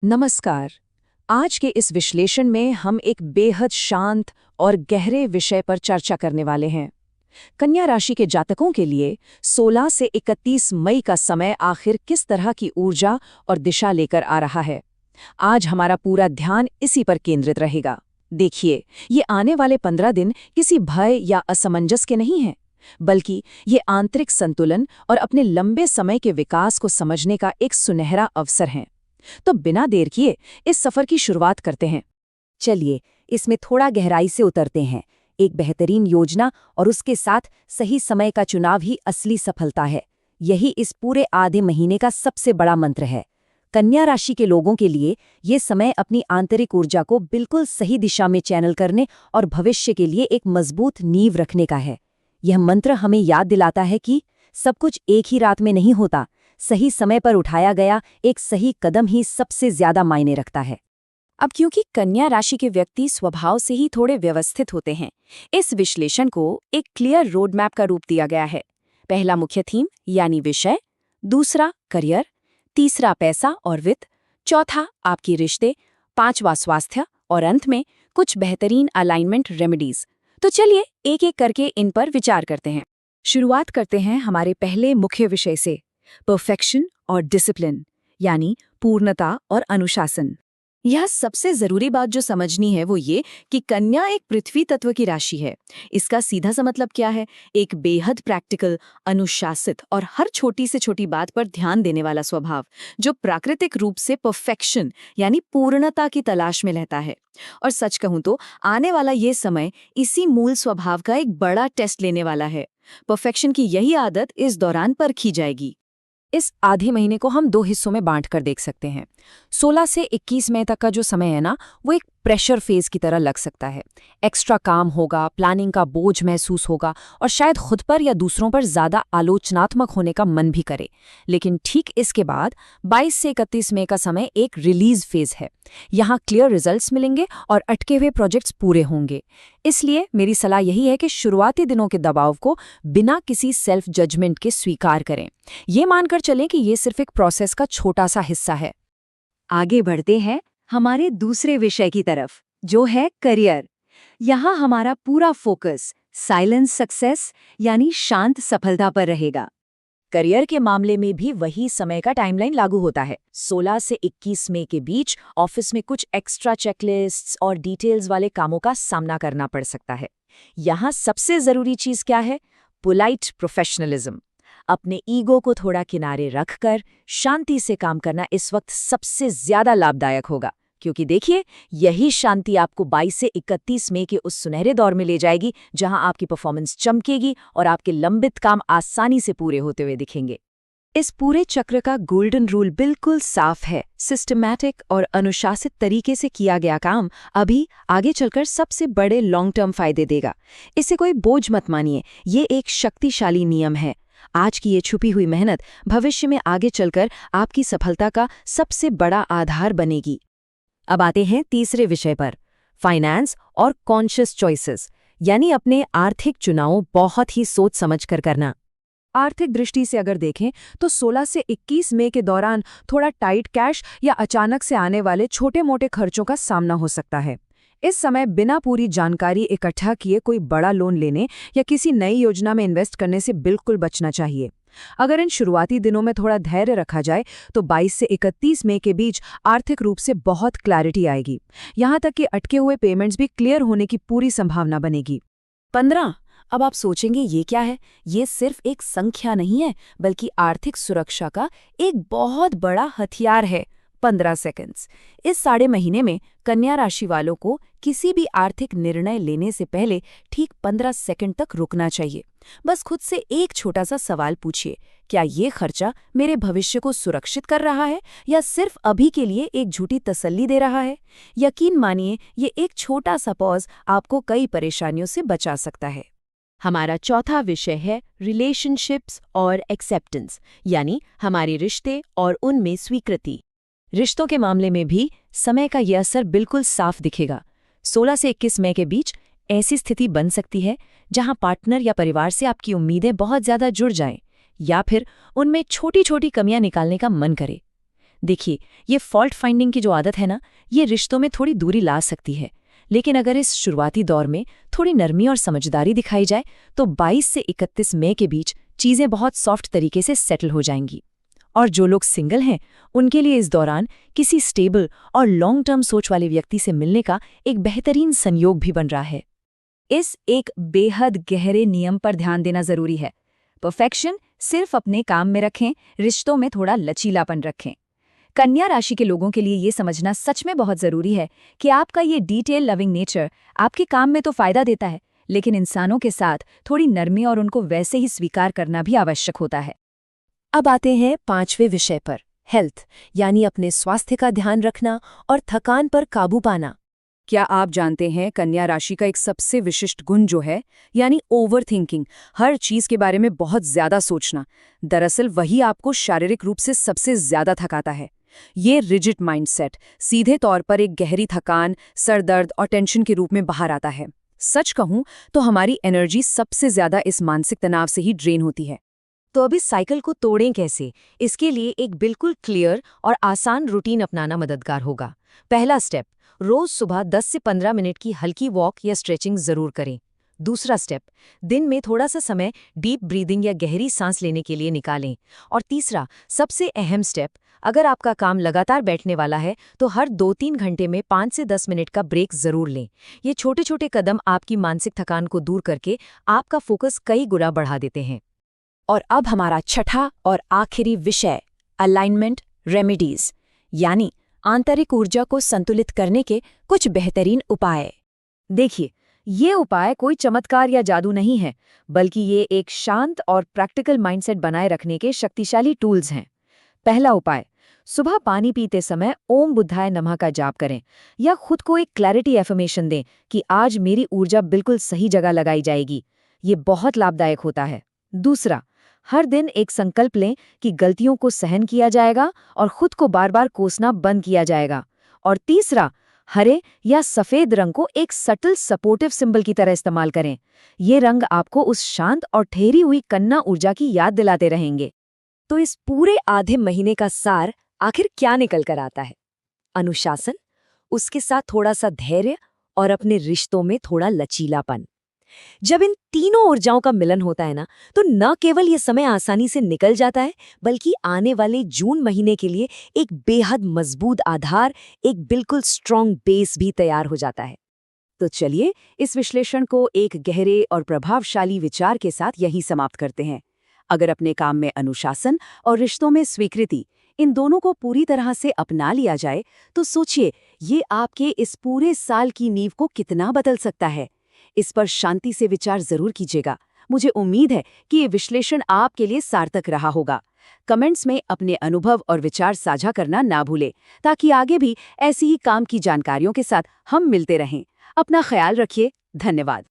नमस्कार। आज के इस विश्लेषण में हम एक बेहद शांत और गहरे विषय पर चर्चा करने वाले हैं। कन्या राशि के जातकों के लिए 16 से 31 मई का समय आखिर किस तरह की ऊर्जा और दिशा लेकर आ रहा है। आज हमारा पूरा ध्यान इसी पर केंद्रित रहेगा। देखिए, ये आने वाले 15 दिन किसी भय या असमंजस के नहीं हैं, बल्कि ये आंतरिक संतुलन और अपने लंबे समय के विकास को समझने का एक सुनहरा अवसर है। तो बिना देर किए इस सफर की शुरुआत करते हैं। चलिए इसमें थोड़ा गहराई से उतरते हैं। एक बेहतरीन योजना और उसके साथ सही समय का चुनाव ही असली सफलता है। यही इस पूरे आधे महीने का सबसे बड़ा मंत्र है। कन्या राशि के लोगों के लिए ये समय अपनी आंतरिक ऊर्जा को बिल्कुल सही दिशा में चैनल करने और भविष्य के लिए एक मजबूत नींव रखने का है। यह मंत्र हमें याद दिलाता है कि सब कुछ एक ही रात में नहीं होता। सही समय पर उठाया गया एक सही कदम ही सबसे ज्यादा मायने रखता है। अब क्योंकि कन्या राशि के व्यक्ति स्वभाव से ही थोड़े व्यवस्थित होते हैं, इस विश्लेषण को एक क्लियर रोड मैप का रूप दिया गया है। पहला मुख्य थीम यानी विषय, दूसरा करियर, तीसरा पैसा और वित्त, चौथा आपकी रिश्ते, पांचवा स्वास्थ्य और अंत में कुछ बेहतरीन अलाइनमेंट रेमेडीज। तो चलिए एक एक करके इन पर विचार करते हैं। शुरुआत करते हैं हमारे पहले मुख्य विषय से, परफेक्शन और डिसिप्लिन यानी पूर्णता और अनुशासन। यह सबसे जरूरी बात जो समझनी है वो ये कि कन्या एक पृथ्वी तत्व की राशि है। इसका सीधा सा मतलब क्या है? एक बेहद प्रैक्टिकल, अनुशासित और हर छोटी से छोटी बात पर ध्यान देने वाला स्वभाव, जो प्राकृतिक रूप से परफेक्शन यानी पूर्णता की तलाश में रहता है। और सच कहूं तो आने वाला ये समय इसी मूल स्वभाव का एक बड़ा टेस्ट लेने वाला है। परफेक्शन की यही आदत इस दौरान परखी जाएगी। इस आधे महीने को हम दो हिस्सों में बांट कर देख सकते हैं। 16 से 21 मई तक का जो समय है ना, वो एक प्रेशर फेज की तरह लग सकता है। एक्स्ट्रा काम होगा, प्लानिंग का बोझ महसूस होगा और शायद खुद पर या दूसरों पर ज्यादा आलोचनात्मक होने का मन भी करे। लेकिन ठीक इसके बाद 22 से 31 मई का समय एक रिलीज फेज है। यहाँ क्लियर रिजल्ट्स मिलेंगे और अटके हुए प्रोजेक्ट्स पूरे होंगे। इसलिए मेरी सलाह यही है कि शुरुआती दिनों के दबाव को बिना किसी सेल्फ जजमेंट के स्वीकार करें। ये मानकर चलें कि ये सिर्फ एक प्रोसेस का छोटा सा हिस्सा है। आगे बढ़ते हैं हमारे दूसरे विषय की तरफ, जो है करियर। यहाँ हमारा पूरा फोकस साइलेंस सक्सेस यानी शांत सफलता पर रहेगा। करियर के मामले में भी वही समय का टाइमलाइन लागू होता है। 16 से 21 मई के बीच ऑफिस में कुछ एक्स्ट्रा चेकलिस्ट्स और डिटेल्स वाले कामों का सामना करना पड़ सकता है। यहाँ सबसे जरूरी चीज क्या है? Polite professionalism. अपने ईगो को थोड़ा किनारे रखकर शांति से काम करना इस वक्त सबसे ज्यादा लाभदायक होगा, क्योंकि देखिए, यही शांति आपको 22 से 31 मई के उस सुनहरे दौर में ले जाएगी जहां आपकी परफॉर्मेंस चमकेगी और आपके लंबित काम आसानी से पूरे होते हुए दिखेंगे। इस पूरे चक्र का गोल्डन रूल बिल्कुल साफ है। सिस्टमैटिक और अनुशासित तरीके से किया गया काम अभी आगे चलकर सबसे बड़े लॉन्ग टर्म फायदे देगा। इसे कोई बोझ मत मानिए, ये एक शक्तिशाली नियम है। आज की ये छुपी हुई मेहनत भविष्य में आगे चलकर आपकी सफलता का सबसे बड़ा आधार बनेगी। अब आते हैं तीसरे विषय पर, फाइनेंस और कॉन्शियस चॉइसेस यानी अपने आर्थिक चुनाव बहुत ही सोच समझ कर करना। आर्थिक दृष्टि से अगर देखें तो 16 से 21 मई के दौरान थोड़ा टाइट कैश या अचानक से आने वाले छोटे-मोटे खर्चों का सामना हो सकता है। इस समय बिना पूरी जानकारी इकट्ठा किए कोई बड़ा लोन लेने या किसी नई योजना में इन्वेस्ट करने से बिल्कुल बचना चाहिए। अगर इन शुरुआती दिनों में थोड़ा धैर्य रखा जाए तो 22 से 31 मई के बीच आर्थिक रूप से बहुत क्लैरिटी आएगी। यहाँ तक कि अटके हुए पेमेंट्स भी क्लियर होने की पूरी संभावना बनेगी। 15। अब आप सोचेंगे ये क्या है? ये सिर्फ एक संख्या नहीं है, बल्कि आर्थिक सुरक्षा का एक बहुत बड़ा हथियार है। 15 सेकंड्स। इस साढ़े महीने में कन्या राशि वालों को किसी भी आर्थिक निर्णय लेने से पहले ठीक 15 सेकंड तक रुकना चाहिए। बस खुद से एक छोटा सा सवाल पूछिए, क्या ये खर्चा मेरे भविष्य को सुरक्षित कर रहा है या सिर्फ अभी के लिए एक झूठी तसल्ली दे रहा है? यकीन मानिए, ये एक छोटा सा पॉज आपको कई परेशानियों से बचा सकता है। हमारा चौथा विषय है रिलेशनशिप्स और एक्सेप्टेंस यानी हमारे रिश्ते और उनमें स्वीकृति। रिश्तों के मामले में भी समय का यह असर बिल्कुल साफ दिखेगा। 16 से 21 मई के बीच ऐसी स्थिति बन सकती है जहां पार्टनर या परिवार से आपकी उम्मीदें बहुत ज्यादा जुड़ जाएं या फिर उनमें छोटी छोटी कमियां निकालने का मन करे। देखिए, ये फॉल्ट फाइंडिंग की जो आदत है ना, ये रिश्तों में थोड़ी दूरी ला सकती है। लेकिन अगर इस शुरुआती दौर में थोड़ी नरमी और समझदारी दिखाई जाए तो 22 से 31 मई के बीच चीज़ें बहुत सॉफ्ट तरीके से सेटल हो जाएंगी। और जो लोग सिंगल हैं, उनके लिए इस दौरान किसी स्टेबल और लॉन्ग टर्म सोच वाले व्यक्ति से मिलने का एक बेहतरीन संयोग भी बन रहा है। इस एक बेहद गहरे नियम पर ध्यान देना जरूरी है। परफेक्शन सिर्फ अपने काम में रखें, रिश्तों में थोड़ा लचीलापन रखें। कन्या राशि के लोगों के लिए ये समझना सच में बहुत जरूरी है कि आपका ये डिटेल लविंग नेचर आपके काम में तो फायदा देता है, लेकिन इंसानों के साथ थोड़ी नरमी और उनको वैसे ही स्वीकार करना भी आवश्यक होता है। अब आते हैं 5वें विषय पर, हेल्थ, यानी अपने स्वास्थ्य का ध्यान रखना और थकान पर काबू पाना। क्या आप जानते हैं कन्या राशि का एक सबसे विशिष्ट गुण जो है, यानी ओवर थिंकिंग, हर चीज के बारे में बहुत ज्यादा सोचना। दरअसल वही आपको शारीरिक रूप से सबसे ज्यादा थकाता है। ये रिजिड माइंडसेट सीधे तौर पर एक गहरी थकान, सर दर्द और टेंशन के रूप में बाहर आता है। सच कहूं तो हमारी एनर्जी सबसे ज्यादा इस मानसिक तनाव से ही ड्रेन होती है। तो अब इस साइकिल को तोड़ें कैसे? इसके लिए एक बिल्कुल क्लियर और आसान रूटीन अपनाना मददगार होगा। पहला स्टेप, रोज सुबह 10 से 15 मिनट की हल्की वॉक या स्ट्रेचिंग जरूर करें। दूसरा स्टेप, दिन में थोड़ा सा समय डीप ब्रीदिंग या गहरी सांस लेने के लिए निकालें। और तीसरा, सबसे अहम स्टेप, अगर आपका काम लगातार बैठने वाला है तो हर 2-3 घंटे में 5 से 10 मिनट का ब्रेक जरूर लें। ये छोटे छोटे कदम आपकी मानसिक थकान को दूर करके आपका फोकस कई गुना बढ़ा देते हैं। और अब हमारा छठा और आखिरी विषय, अलाइनमेंट रेमेडीज, यानी आंतरिक ऊर्जा को संतुलित करने के कुछ बेहतरीन उपाय। देखिए, ये उपाय कोई चमत्कार या जादू नहीं है, बल्कि ये एक शांत और प्रैक्टिकल माइंडसेट बनाए रखने के शक्तिशाली टूल्स हैं। पहला उपाय, सुबह पानी पीते समय ओम बुद्धाय नमः का जाप करें या खुद को एक क्लैरिटी एफर्मेशन दें कि आज मेरी ऊर्जा बिल्कुल सही जगह लगाई जाएगी। ये बहुत लाभदायक होता है। दूसरा, हर दिन एक संकल्प लें कि गलतियों को सहन किया जाएगा और खुद को बार बार कोसना बंद किया जाएगा। और तीसरा, हरे या सफेद रंग को एक सटल सपोर्टिव सिंबल की तरह इस्तेमाल करें। ये रंग आपको उस शांत और ठहरी हुई कन्या ऊर्जा की याद दिलाते रहेंगे। तो इस पूरे आधे महीने का सार आखिर क्या निकल कर आता है? अनुशासन, उसके साथ थोड़ा सा धैर्य और अपने रिश्तों में थोड़ा लचीलापन। जब इन तीनों ऊर्जाओं का मिलन होता है ना, तो न केवल ये समय आसानी से निकल जाता है, बल्कि आने वाले जून महीने के लिए एक बेहद मजबूत आधार, एक बिल्कुल स्ट्रॉन्ग बेस भी तैयार हो जाता है। तो चलिए इस विश्लेषण को एक गहरे और प्रभावशाली विचार के साथ यही समाप्त करते हैं। अगर अपने काम में अनुशासन और रिश्तों में स्वीकृति, इन दोनों को पूरी तरह से अपना लिया जाए, तो सोचिए ये आपके इस पूरे साल की नींव को कितना बदल सकता है। इस पर शांति से विचार जरूर कीजिएगा। मुझे उम्मीद है कि ये विश्लेषण आपके लिए सार्थक रहा होगा। कमेंट्स में अपने अनुभव और विचार साझा करना ना भूलें, ताकि आगे भी ऐसी ही काम की जानकारियों के साथ हम मिलते रहें। अपना ख्याल रखिए। धन्यवाद।